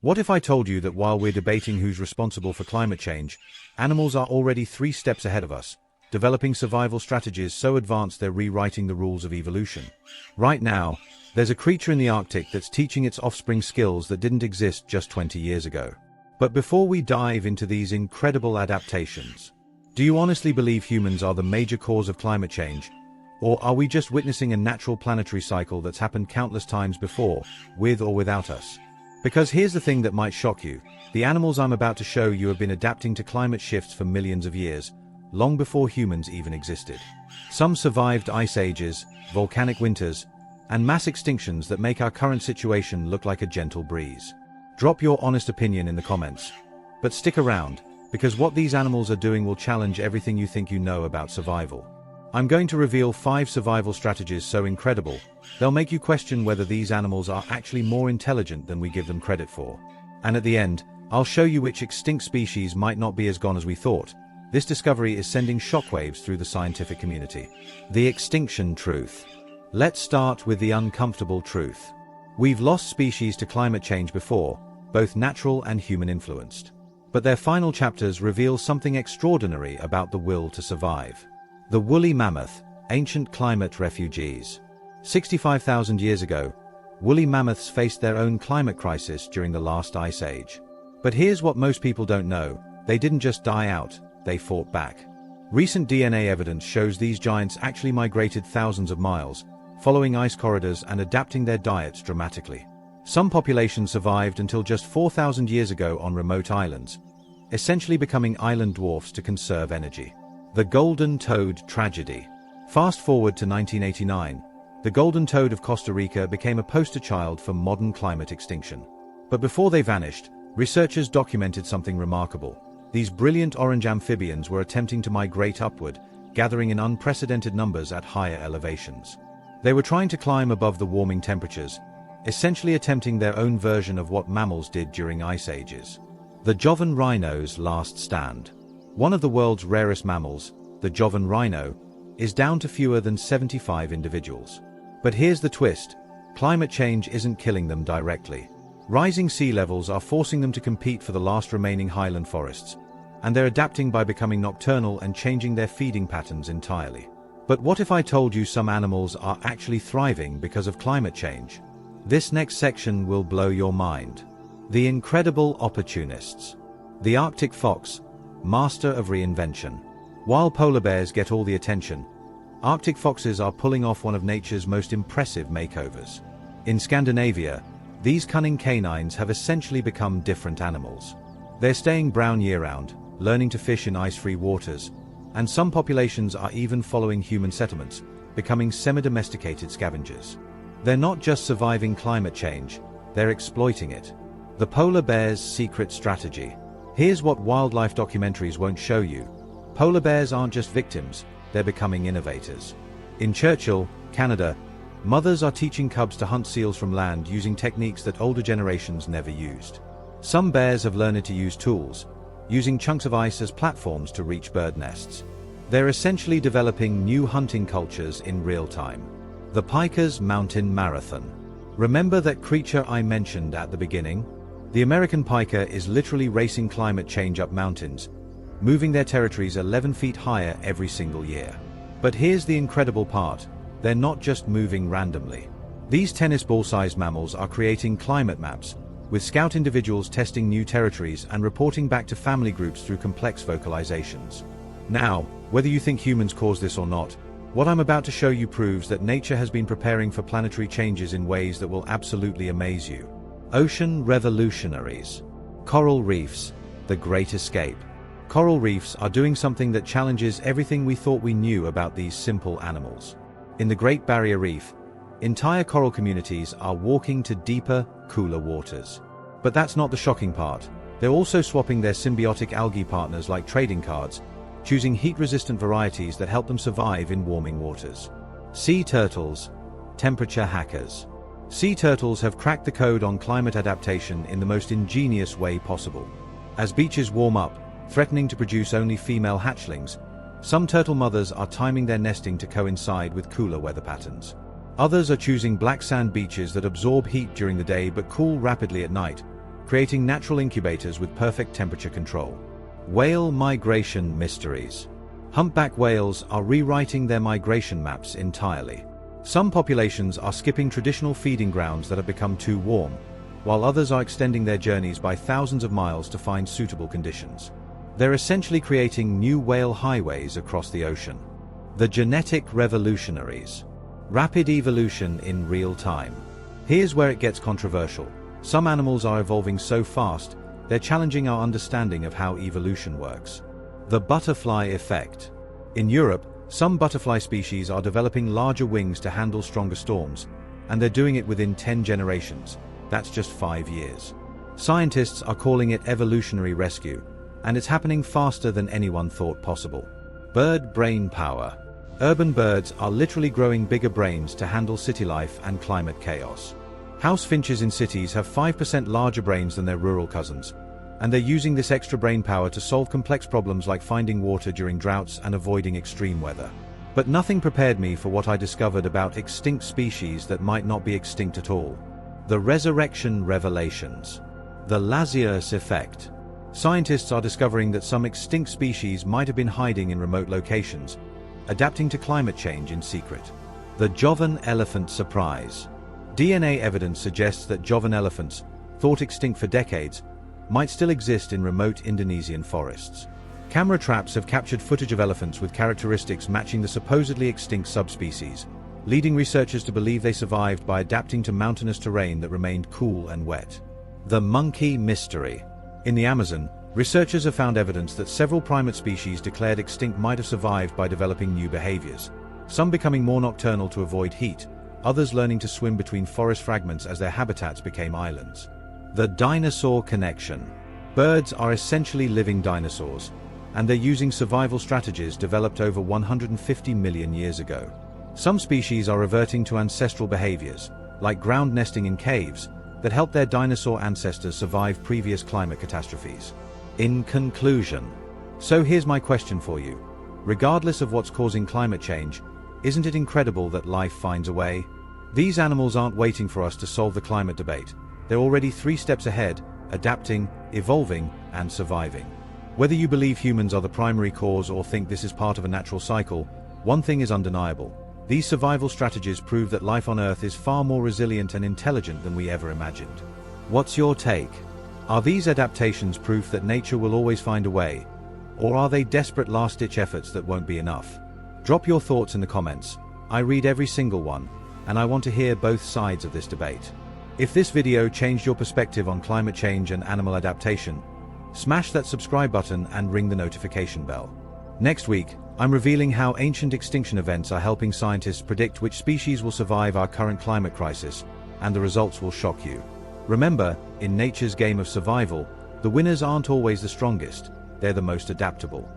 What if I told you that while we're debating who's responsible for climate change, animals are already 3 steps ahead of us, developing survival strategies so advanced they're rewriting the rules of evolution? Right now, there's a creature in the Arctic that's teaching its offspring skills that didn't exist just 20 years ago. But before we dive into these incredible adaptations, do you honestly believe humans are the major cause of climate change? Or are we just witnessing a natural planetary cycle that's happened countless times before, with or without us? Because here's the thing that might shock you. The animals I'm about to show you have been adapting to climate shifts for millions of years, long before humans even existed. Some survived ice ages, volcanic winters, and mass extinctions that make our current situation look like a gentle breeze. Drop your honest opinion in the comments. But stick around, because what these animals are doing will challenge everything you think you know about survival. I'm going to reveal 5 survival strategies so incredible, they'll make you question whether these animals are actually more intelligent than we give them credit for. And at the end, I'll show you which extinct species might not be as gone as we thought. This discovery is sending shockwaves through the scientific community. The extinction truth. Let's start with the uncomfortable truth. We've lost species to climate change before, both natural and human-influenced. But their final chapters reveal something extraordinary about the will to survive. The woolly mammoth, ancient climate refugees. 65,000 years ago, woolly mammoths faced their own climate crisis during the last ice age. But here's what most people don't know: they didn't just die out, they fought back. Recent DNA evidence shows these giants actually migrated thousands of miles, following ice corridors and adapting their diets dramatically. Some populations survived until just 4,000 years ago on remote islands, essentially becoming island dwarfs to conserve energy. The golden toad tragedy. Fast forward to 1989, the golden toad of Costa Rica became a poster child for modern climate extinction. But before they vanished, researchers documented something remarkable. These brilliant orange amphibians were attempting to migrate upward, gathering in unprecedented numbers at higher elevations. They were trying to climb above the warming temperatures, essentially attempting their own version of what mammals did during ice ages. The Jovan rhino's last stand. One of the world's rarest mammals, the Jovan rhino, is down to fewer than 75 individuals. But here's the twist: climate change isn't killing them directly. Rising sea levels are forcing them to compete for the last remaining highland forests, and they're adapting by becoming nocturnal and changing their feeding patterns entirely. But what if I told you some animals are actually thriving because of climate change? This next section will blow your mind. The incredible opportunists. The Arctic fox, master of reinvention. While polar bears get all the attention, Arctic foxes are pulling off one of nature's most impressive makeovers. In Scandinavia, these cunning canines have essentially become different animals. They're staying brown year-round, learning to fish in ice-free waters, and some populations are even following human settlements, becoming semi-domesticated scavengers. They're not just surviving climate change, they're exploiting it. The polar bear's secret strategy. Here's what wildlife documentaries won't show you. Polar bears aren't just victims, they're becoming innovators. In Churchill, Canada, mothers are teaching cubs to hunt seals from land using techniques that older generations never used. Some bears have learned to use tools, using chunks of ice as platforms to reach bird nests. They're essentially developing new hunting cultures in real time. The pike's mountain marathon. Remember that creature I mentioned at the beginning? The American pika is literally racing climate change up mountains, moving their territories 11 feet higher every single year. But here's the incredible part: they're not just moving randomly. These tennis ball-sized mammals are creating climate maps, with scout individuals testing new territories and reporting back to family groups through complex vocalizations. Now, whether you think humans caused this or not, what I'm about to show you proves that nature has been preparing for planetary changes in ways that will absolutely amaze you. Ocean revolutionaries. Coral reefs, the great escape. Coral reefs are doing something that challenges everything we thought we knew about these simple animals. In the Great Barrier Reef, entire coral communities are walking to deeper, cooler waters. But that's not the shocking part. They're also swapping their symbiotic algae partners like trading cards, choosing heat-resistant varieties that help them survive in warming waters. Sea turtles, temperature hackers. Sea turtles have cracked the code on climate adaptation in the most ingenious way possible. As beaches warm up, threatening to produce only female hatchlings, some turtle mothers are timing their nesting to coincide with cooler weather patterns. Others are choosing black sand beaches that absorb heat during the day but cool rapidly at night, creating natural incubators with perfect temperature control. Whale migration mysteries. Humpback whales are rewriting their migration maps entirely. Some populations are skipping traditional feeding grounds that have become too warm, while others are extending their journeys by thousands of miles to find suitable conditions. They're essentially creating new whale highways across the ocean. The genetic revolutionaries. Rapid evolution in real time. Here's where it gets controversial. Some animals are evolving so fast, they're challenging our understanding of how evolution works. The butterfly effect. In Europe, some butterfly species are developing larger wings to handle stronger storms, and they're doing it within 10 generations. That's just 5 years. Scientists are calling it evolutionary rescue, and it's happening faster than anyone thought possible. Bird brain power. Urban birds are literally growing bigger brains to handle city life and climate chaos. House finches in cities have 5% larger brains than their rural cousins, and they're using this extra brain power to solve complex problems like finding water during droughts and avoiding extreme weather. But nothing prepared me for what I discovered about extinct species that might not be extinct at all. The resurrection revelations. The Lazarus effect. Scientists are discovering that some extinct species might have been hiding in remote locations, adapting to climate change in secret. The Jovan elephant surprise. DNA evidence suggests that Jovan elephants, thought extinct for decades, might still exist in remote Indonesian forests. Camera traps have captured footage of elephants with characteristics matching the supposedly extinct subspecies, leading researchers to believe they survived by adapting to mountainous terrain that remained cool and wet. The monkey mystery. In the Amazon, researchers have found evidence that several primate species declared extinct might have survived by developing new behaviors, some becoming more nocturnal to avoid heat, others learning to swim between forest fragments as their habitats became islands. The dinosaur connection. Birds are essentially living dinosaurs, and they're using survival strategies developed over 150 million years ago. Some species are reverting to ancestral behaviors, like ground nesting in caves, that helped their dinosaur ancestors survive previous climate catastrophes. In conclusion, so here's my question for you. Regardless of what's causing climate change, isn't it incredible that life finds a way? These animals aren't waiting for us to solve the climate debate. They're already 3 steps ahead, adapting, evolving, and surviving. Whether you believe humans are the primary cause or think this is part of a natural cycle, one thing is undeniable. These survival strategies prove that life on Earth is far more resilient and intelligent than we ever imagined. What's your take? Are these adaptations proof that nature will always find a way? Or are they desperate last-ditch efforts that won't be enough? Drop your thoughts in the comments. I read every single one, and I want to hear both sides of this debate. If this video changed your perspective on climate change and animal adaptation, smash that subscribe button and ring the notification bell. Next week, I'm revealing how ancient extinction events are helping scientists predict which species will survive our current climate crisis, and the results will shock you. Remember, in nature's game of survival, the winners aren't always the strongest, they're the most adaptable.